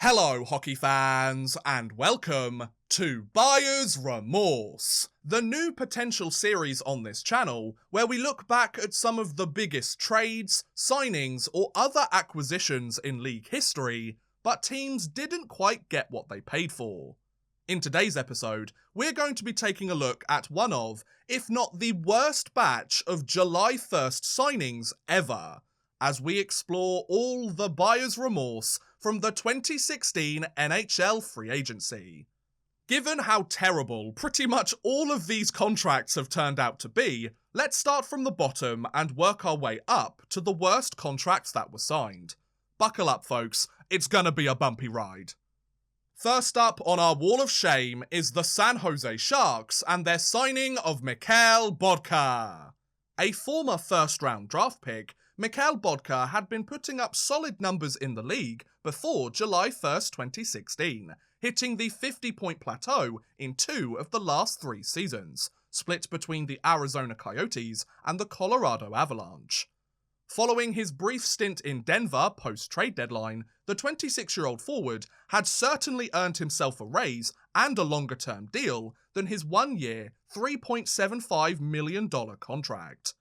Hello hockey fans, and welcome to Buyer's Remorse, the new potential series on this channel where we look back at some of the biggest trades, signings or other acquisitions in league history, but teams didn't quite get what they paid for. In today's episode, we're going to be taking a look at one of, if not the worst batch of July 1st signings ever, as we explore all the Buyer's Remorse from the 2016 NHL Free Agency. Given how terrible pretty much all of these contracts have turned out to be, let's start from the bottom and work our way up to the worst contracts that were signed. Buckle up folks, it's gonna be a bumpy ride. First up on our wall of shame is the San Jose Sharks and their signing of Bodker. A former first-round draft pick, Bodker had been putting up solid numbers in the league before July 1st, 2016, hitting the 50-point plateau in 2 of the last 3 seasons, split between the Arizona Coyotes and the Colorado Avalanche. Following his brief stint in Denver post-trade deadline, the 26-year-old forward had certainly earned himself a raise and a longer-term deal than his 1-year, $3.75 million contract.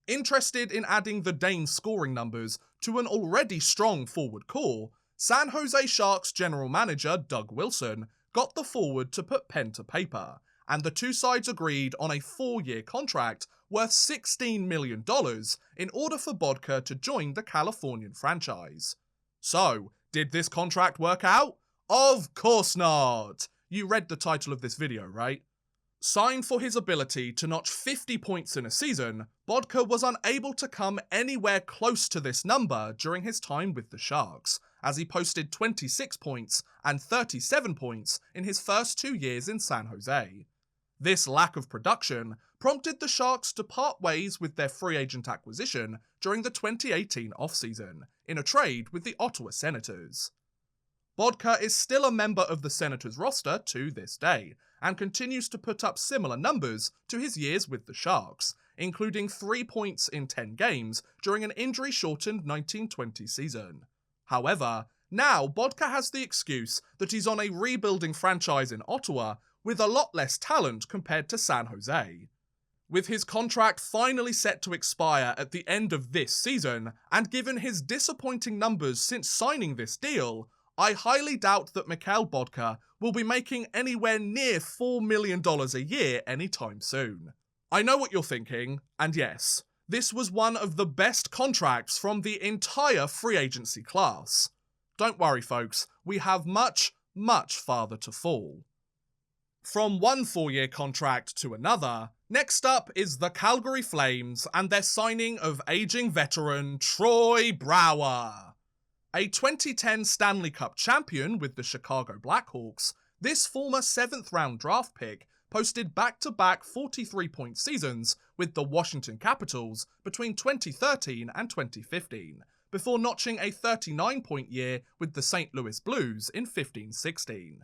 Interested in adding the Danes' scoring numbers to an already strong forward core, San Jose Sharks general manager Doug Wilson got the forward to put pen to paper, and the two sides agreed on a 4-year contract worth $16 million in order for Bodker to join the Californian franchise. So, did this contract work out? Of course not! You read the title of this video, right? Signed for his ability to notch 50 points in a season, Bodker was unable to come anywhere close to this number during his time with the Sharks, as he posted 26 points and 37 points in his first 2 years in San Jose. This lack of production prompted the Sharks to part ways with their free agent acquisition during the 2018 offseason, in a trade with the Ottawa Senators. Bodker is still a member of the Senators roster to this day, and continues to put up similar numbers to his years with the Sharks, including 3 points in 10 games during an injury-shortened 1920 season. However, now Bodker has the excuse that he's on a rebuilding franchise in Ottawa with a lot less talent compared to San Jose. With his contract finally set to expire at the end of this season, and given his disappointing numbers since signing this deal, I highly doubt that Bodker will be making anywhere near $4 million a year anytime soon. I know what you're thinking, and yes, this was one of the best contracts from the entire free agency class. Don't worry folks, we have much, much farther to fall. From one 4-year contract to another, next up is the Calgary Flames and their signing of aging veteran Troy Brouwer. A 2010 Stanley Cup champion with the Chicago Blackhawks, this former 7th round draft pick posted back-to-back 43-point seasons with the Washington Capitals between 2013 and 2015, before notching a 39-point year with the St. Louis Blues in 15-16.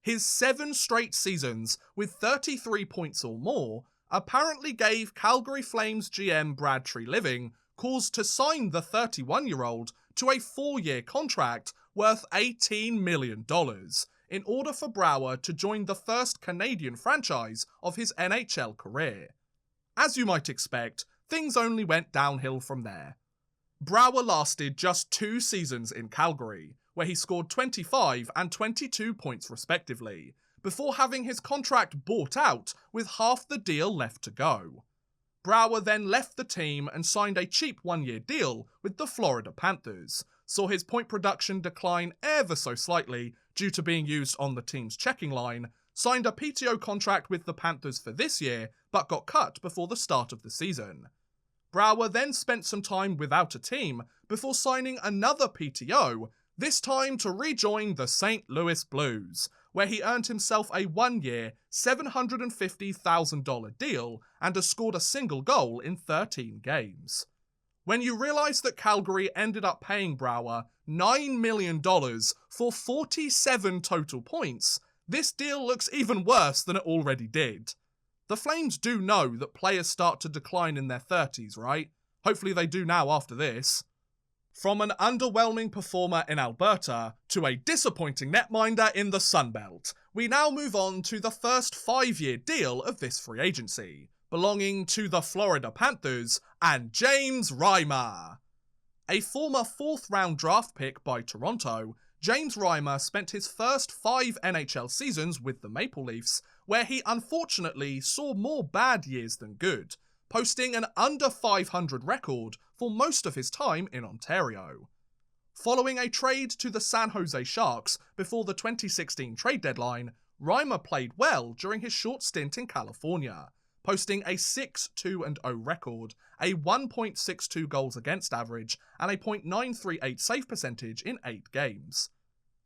His 7 straight seasons with 33 points or more apparently gave Calgary Flames GM Brad Treliving cause to sign the 31-year-old to a 4-year contract worth $18 million in order for Brouwer to join the first Canadian franchise of his NHL career. As you might expect, things only went downhill from there. Brouwer lasted just 2 seasons in Calgary, where he scored 25 and 22 points respectively, before having his contract bought out with half the deal left to go. Brouwer then left the team and signed a cheap 1-year deal with the Florida Panthers, saw his point production decline ever so slightly due to being used on the team's checking line, signed a PTO contract with the Panthers for this year, but got cut before the start of the season. Brouwer then spent some time without a team before signing another PTO, this time to rejoin the St. Louis Blues, where he earned himself a 1-year, $750,000 deal and has scored a single goal in 13 games. When you realise that Calgary ended up paying Brouwer $9 million for 47 total points, this deal looks even worse than it already did. The Flames do know that players start to decline in their 30s, right? Hopefully they do now after this. From an underwhelming performer in Alberta to a disappointing netminder in the Sunbelt, we now move on to the first 5-year deal of this free agency, belonging to the Florida Panthers and James Reimer. A former 4th-round draft pick by Toronto, James Reimer spent his first 5 NHL seasons with the Maple Leafs, where he unfortunately saw more bad years than good, posting an under 500 record for most of his time in Ontario. Following a trade to the San Jose Sharks before the 2016 trade deadline, Reimer played well during his short stint in California, posting a 6-2-0 record, a 1.62 goals against average, and a .938 save percentage in 8 games.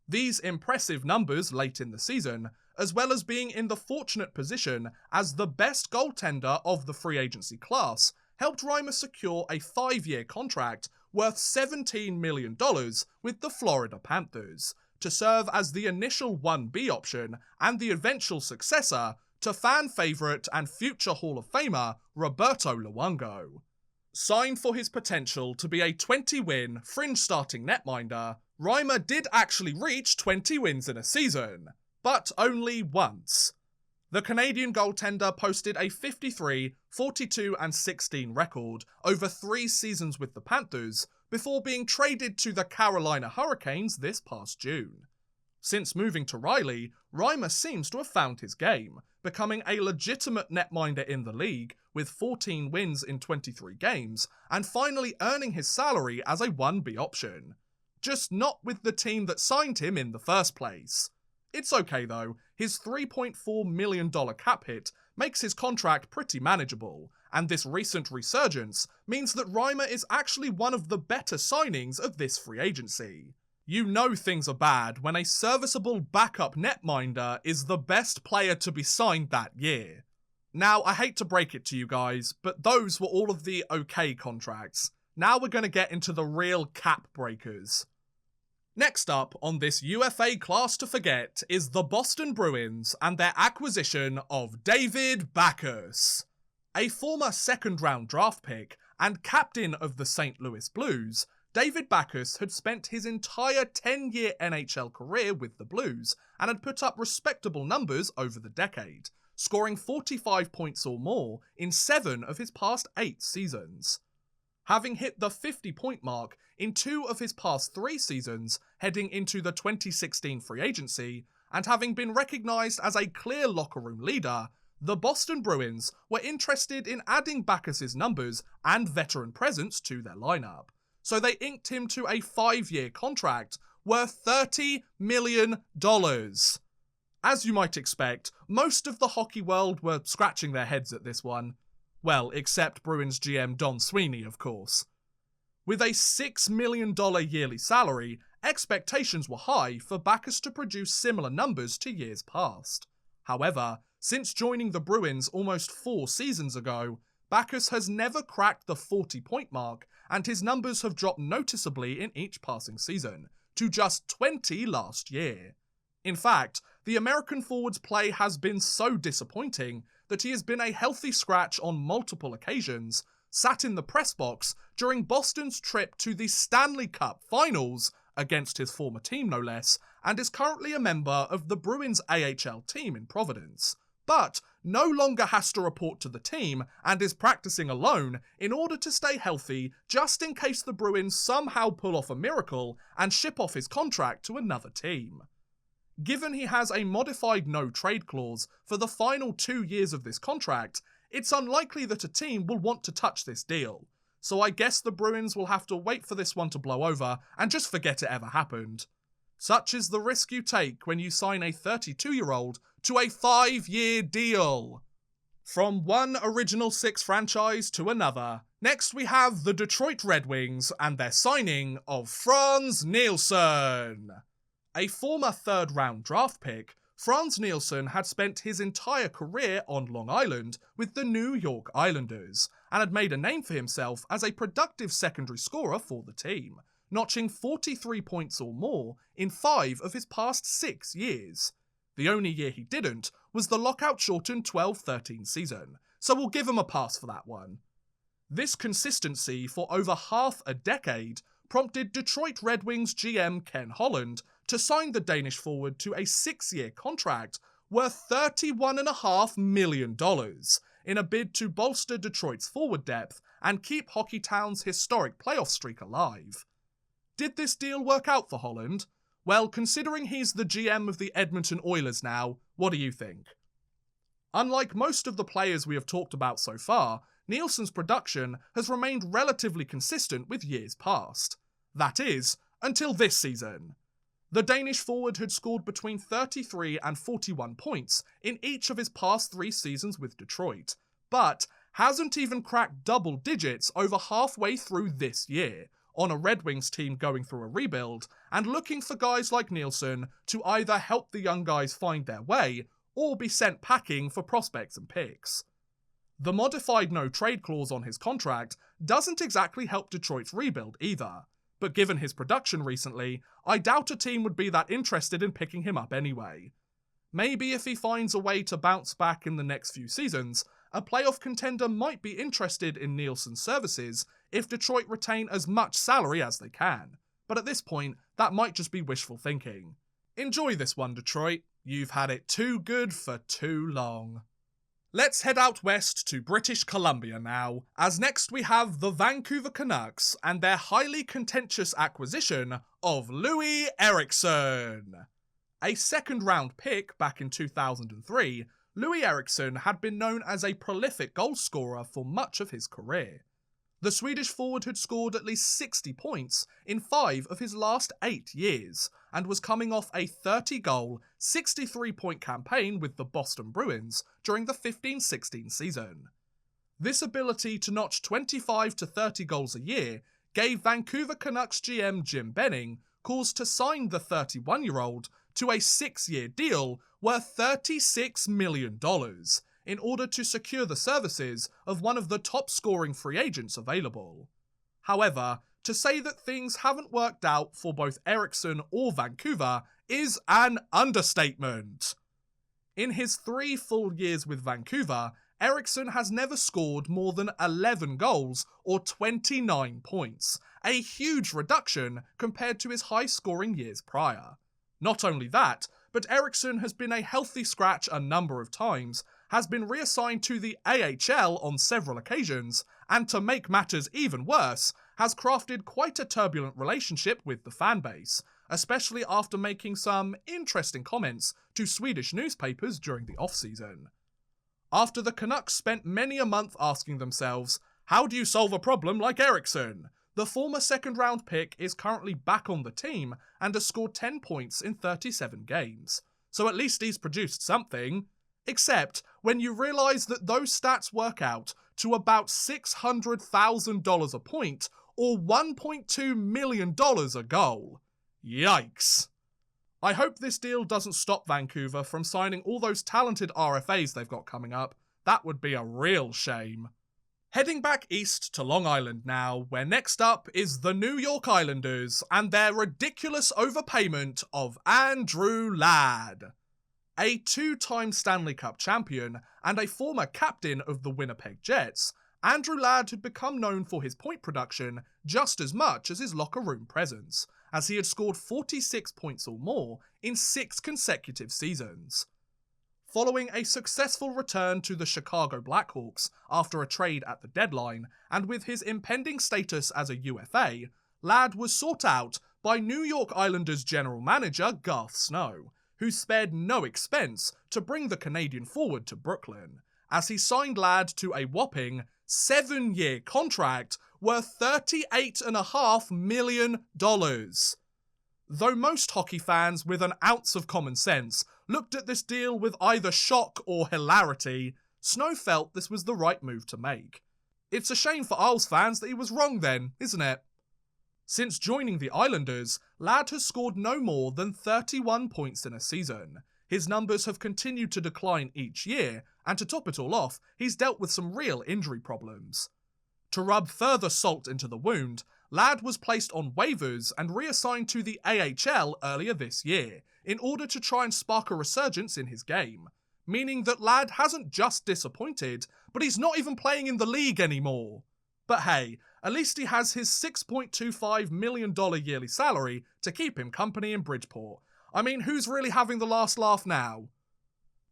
These impressive numbers late in the season, as well as being in the fortunate position as the best goaltender of the free agency class, helped Reimer secure a 5-year contract worth $17 million with the Florida Panthers, to serve as the initial 1B option and the eventual successor to fan favourite and future Hall of Famer Roberto Luongo. Signed for his potential to be a 20-win, fringe-starting netminder, Reimer did actually reach 20 wins in a season, but only once. The Canadian goaltender posted a 53, 42 and 16 record over 3 seasons with the Panthers before being traded to the Carolina Hurricanes this past June. Since moving to Riley, Reimer seems to have found his game, becoming a legitimate netminder in the league with 14 wins in 23 games, and finally earning his salary as a 1B option. Just not with the team that signed him in the first place. It's okay though, his $3.4 million cap hit makes his contract pretty manageable, and this recent resurgence means that Reimer is actually one of the better signings of this free agency. You know things are bad when a serviceable backup netminder is the best player to be signed that year. Now, I hate to break it to you guys, but those were all of the okay contracts. Now we're going to get into the real cap breakers. Next up on this UFA class to forget is the Boston Bruins and their acquisition of David Backes. A former 2nd-round draft pick and captain of the St. Louis Blues, David Backes had spent his entire 10-year NHL career with the Blues and had put up respectable numbers over the decade, scoring 45 points or more in 7 of his past 8 seasons. Having hit the 50-point mark in 2 of his past 3 seasons heading into the 2016 free agency, and having been recognised as a clear locker room leader, the Boston Bruins were interested in adding Backes' numbers and veteran presence to their lineup, so they inked him to a 5-year contract worth $30 million. As you might expect, most of the hockey world were scratching their heads at this one. Well, except Bruins GM Don Sweeney, of course. With a $6 million yearly salary, expectations were high for Backes to produce similar numbers to years past. However, since joining the Bruins almost 4 seasons ago, Backes has never cracked the 40-point mark, and his numbers have dropped noticeably in each passing season, to just 20 last year. In fact, the American forward's play has been so disappointing that he has been a healthy scratch on multiple occasions, sat in the press box during Boston's trip to the Stanley Cup Finals, against his former team no less, and is currently a member of the Bruins AHL team in Providence, but no longer has to report to the team and is practicing alone in order to stay healthy just in case the Bruins somehow pull off a miracle and ship off his contract to another team. Given he has a modified no-trade clause for the final 2 years of this contract, it's unlikely that a team will want to touch this deal, so I guess the Bruins will have to wait for this one to blow over and just forget it ever happened. Such is the risk you take when you sign a 32-year-old to a 5-year deal. From one Original Six franchise to another, next we have the Detroit Red Wings and their signing of Frans Nielsen. A former 3rd-round draft pick, Frans Nielsen had spent his entire career on Long Island with the New York Islanders, and had made a name for himself as a productive secondary scorer for the team, notching 43 points or more in 5 of his past 6 years. The only year he didn't was the lockout-shortened 12-13 season, so we'll give him a pass for that one. This consistency for over half a decade prompted Detroit Red Wings GM Ken Holland to sign the Danish forward to a 6-year contract worth $31.5 million in a bid to bolster Detroit's forward depth and keep Hockeytown's historic playoff streak alive. Did this deal work out for Holland? Well, considering he's the GM of the Edmonton Oilers now, what do you think? Unlike most of the players we have talked about so far, Nielsen's production has remained relatively consistent with years past. That is, until this season. The Danish forward had scored between 33 and 41 points in each of his past 3 seasons with Detroit, but hasn't even cracked double digits over halfway through this year, on a Red Wings team going through a rebuild and looking for guys like Nielsen to either help the young guys find their way or be sent packing for prospects and picks. The modified no-trade clause on his contract doesn't exactly help Detroit's rebuild either, but given his production recently, I doubt a team would be that interested in picking him up anyway. Maybe if he finds a way to bounce back in the next few seasons, a playoff contender might be interested in Nielsen's services if Detroit retain as much salary as they can, but at this point, that might just be wishful thinking. Enjoy this one, Detroit. You've had it too good for too long. Let's head out west to British Columbia now, as next we have the Vancouver Canucks and their highly contentious acquisition of Loui Eriksson. A second-round pick back in 2003, Loui Eriksson had been known as a prolific goal-scorer for much of his career. The Swedish forward had scored at least 60 points in 5 of his last 8 years, and was coming off a 30-goal, 63-point campaign with the Boston Bruins during the 15-16 season. This ability to notch 25 to 30 goals a year gave Vancouver Canucks GM Jim Benning cause to sign the 31-year-old to a 6-year deal worth $36 million, in order to secure the services of one of the top-scoring free agents available. However, to say that things haven't worked out for both Eriksson or Vancouver is an understatement. In his 3 full years with Vancouver, Eriksson has never scored more than 11 goals or 29 points, a huge reduction compared to his high-scoring years prior. Not only that, but Eriksson has been a healthy scratch a number of times, has been reassigned to the AHL on several occasions, and to make matters even worse, has crafted quite a turbulent relationship with the fanbase, especially after making some interesting comments to Swedish newspapers during the off-season. After the Canucks spent many a month asking themselves, how do you solve a problem like Eriksson? The former second-round pick is currently back on the team and has scored 10 points in 37 games. So at least he's produced something. Except when you realise that those stats work out to about $600,000 a point or $1.2 million a goal. Yikes. I hope this deal doesn't stop Vancouver from signing all those talented RFAs they've got coming up. That would be a real shame. Heading back east to Long Island now, where next up is the New York Islanders and their ridiculous overpayment of Andrew Ladd. A 2-time Stanley Cup champion and a former captain of the Winnipeg Jets, Andrew Ladd had become known for his point production just as much as his locker room presence, as he had scored 46 points or more in 6 consecutive seasons. Following a successful return to the Chicago Blackhawks after a trade at the deadline, and with his impending status as a UFA, Ladd was sought out by New York Islanders general manager Garth Snow, who spared no expense to bring the Canadian forward to Brooklyn, as he signed Ladd to a whopping 7-year contract worth $38.5 million. Though most hockey fans with an ounce of common sense looked at this deal with either shock or hilarity, Snow felt this was the right move to make. It's a shame for Isles fans that he was wrong then, isn't it? Since joining the Islanders, Ladd has scored no more than 31 points in a season. His numbers have continued to decline each year, and to top it all off, he's dealt with some real injury problems. To rub further salt into the wound, Ladd was placed on waivers and reassigned to the AHL earlier this year, in order to try and spark a resurgence in his game, meaning that Ladd hasn't just disappointed, but he's not even playing in the league anymore. But hey, at least he has his $6.25 million yearly salary to keep him company in Bridgeport. I mean, who's really having the last laugh now?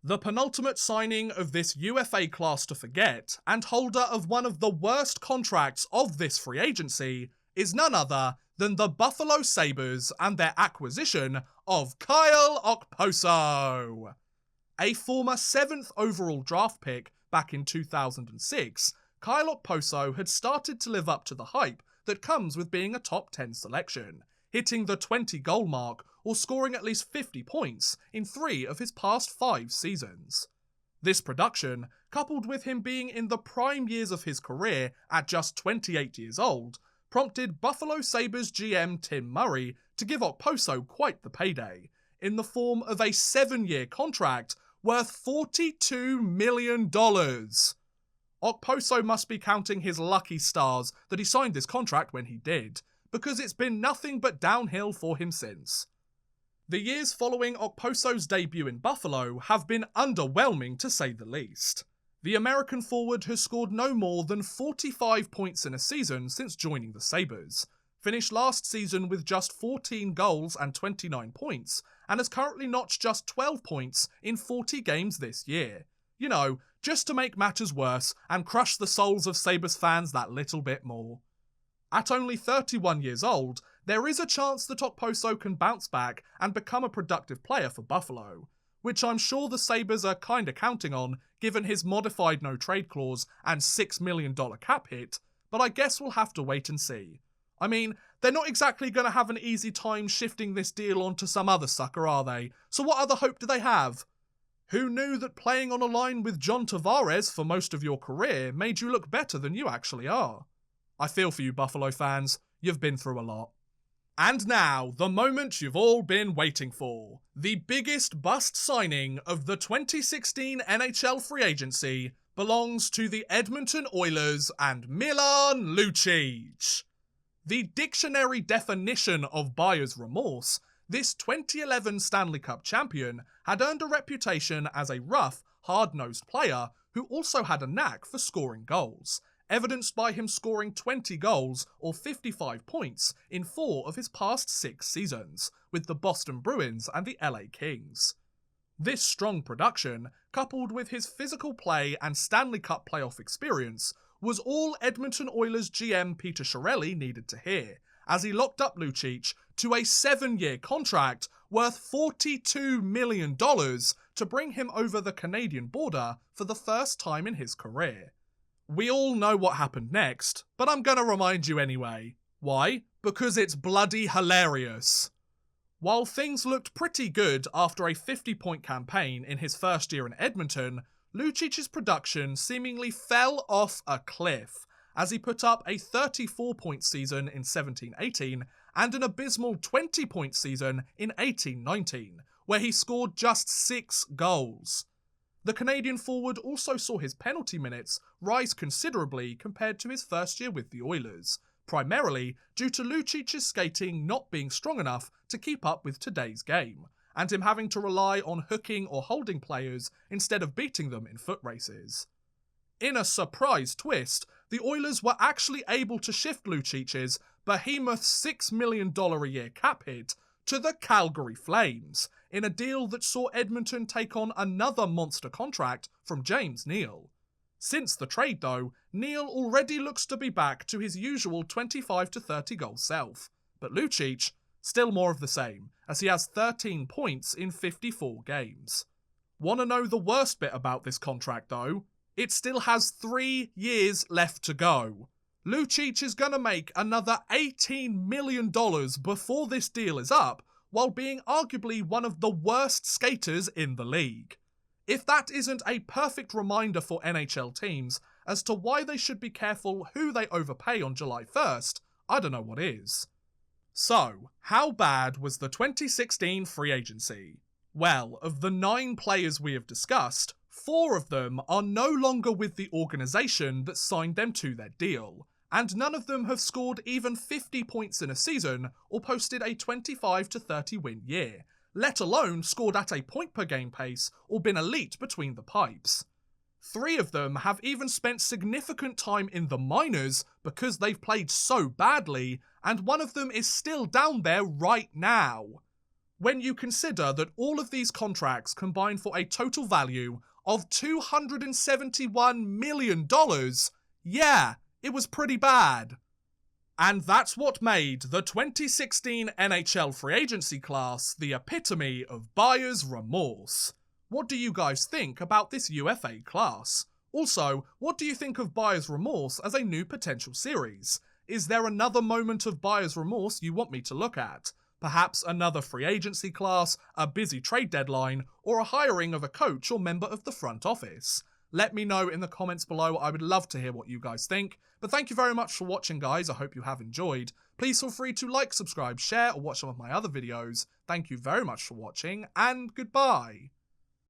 The penultimate signing of this UFA class to forget, and holder of one of the worst contracts of this free agency, is none other than the Buffalo Sabres and their acquisition of Kyle Okposo. A former 7th overall draft pick back in 2006, Kyle Okposo had started to live up to the hype that comes with being a top 10 selection, hitting the 20-goal mark or scoring at least 50 points in 3 of his past 5 seasons. This production, coupled with him being in the prime years of his career at just 28 years old, prompted Buffalo Sabres GM Tim Murray to give Okposo quite the payday, in the form of a 7-year contract worth $42 million. Okposo must be counting his lucky stars that he signed this contract when he did, because it's been nothing but downhill for him since. The years following Okposo's debut in Buffalo have been underwhelming to say the least. The American forward has scored no more than 45 points in a season since joining the Sabres, finished last season with just 14 goals and 29 points, and has currently notched just 12 points in 40 games this year. You know, just to make matters worse and crush the souls of Sabres fans that little bit more. At only 31 years old, there is a chance that Okposo can bounce back and become a productive player for Buffalo, which I'm sure the Sabres are kinda counting on given his modified no-trade clause and $6 million cap hit, but I guess we'll have to wait and see. I mean, they're not exactly going to have an easy time shifting this deal onto some other sucker, are they? So what other hope do they have? Who knew that playing on a line with John Tavares for most of your career made you look better than you actually are? I feel for you, Buffalo fans. You've been through a lot. And now, the moment you've all been waiting for. The biggest bust signing of the 2016 NHL Free Agency belongs to the Edmonton Oilers and Milan Lucic. The dictionary definition of buyer's remorse, this 2011 Stanley Cup champion had earned a reputation as a rough, hard-nosed player who also had a knack for scoring goals, evidenced by him scoring 20 goals or 55 points in 4 of his past 6 seasons, with the Boston Bruins and the LA Kings. This strong production, coupled with his physical play and Stanley Cup playoff experience, was all Edmonton Oilers GM Peter Chiarelli needed to hear, as he locked up Lucic to a 7-year contract worth $42 million to bring him over the Canadian border for the first time in his career. We all know what happened next, but I'm gonna remind you anyway. Why? Because it's bloody hilarious. While things looked pretty good after a 50-point campaign in his first year in Edmonton, Lucic's production seemingly fell off a cliff, as he put up a 34-point season in 17-18 and an abysmal 20-point season in 18-19, where he scored just 6 goals. The Canadian forward also saw his penalty minutes rise considerably compared to his first year with the Oilers, primarily due to Lucic's skating not being strong enough to keep up with today's game, and him having to rely on hooking or holding players instead of beating them in foot races. In a surprise twist, the Oilers were actually able to shift Lucic's behemoth $6 million a year cap hit to the Calgary Flames, in a deal that saw Edmonton take on another monster contract from James Neal. Since the trade though, Neal already looks to be back to his usual 25 to 30 goal self, but Lucic, still more of the same, as he has 13 points in 54 games. Wanna know the worst bit about this contract though? It still has 3 years left to go. Lucic is gonna make another $18 million before this deal is up, while being arguably one of the worst skaters in the league. If that isn't a perfect reminder for NHL teams as to why they should be careful who they overpay on July 1st, I don't know what is. So, how bad was the 2016 free agency? Well, of the 9 players we have discussed, 4 of them are no longer with the organisation that signed them to their deal, and none of them have scored even 50 points in a season or posted a 25 to 30 win year, let alone scored at a point per game pace or been elite between the pipes. 3 of them have even spent significant time in the minors because they've played so badly, and one of them is still down there right now. When you consider that all of these contracts combine for a total value of $271 million, yeah, it was pretty bad. And that's what made the 2016 NHL Free Agency class the epitome of buyer's remorse. What do you guys think about this UFA class? Also, what do you think of buyer's remorse as a new potential series? Is there another moment of buyer's remorse you want me to look at? Perhaps another free agency class, a busy trade deadline, or a hiring of a coach or member of the front office? Let me know in the comments below. I would love to hear what you guys think. But thank you very much for watching, guys. I hope you have enjoyed. Please feel free to like, subscribe, share, or watch some of my other videos. Thank you very much for watching, and goodbye.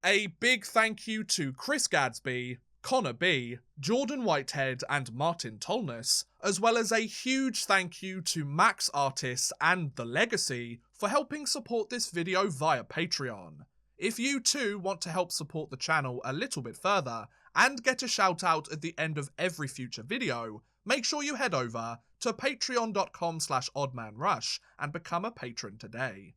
A big thank you to Chris Gadsby, Connor B, Jordan Whitehead, and Martin Tolness, as well as a huge thank you to Max Artist and The Legacy for helping support this video via Patreon. If you too want to help support the channel a little bit further and get a shout out at the end of every future video, make sure you head over to patreon.com/oddmanrush and become a patron today.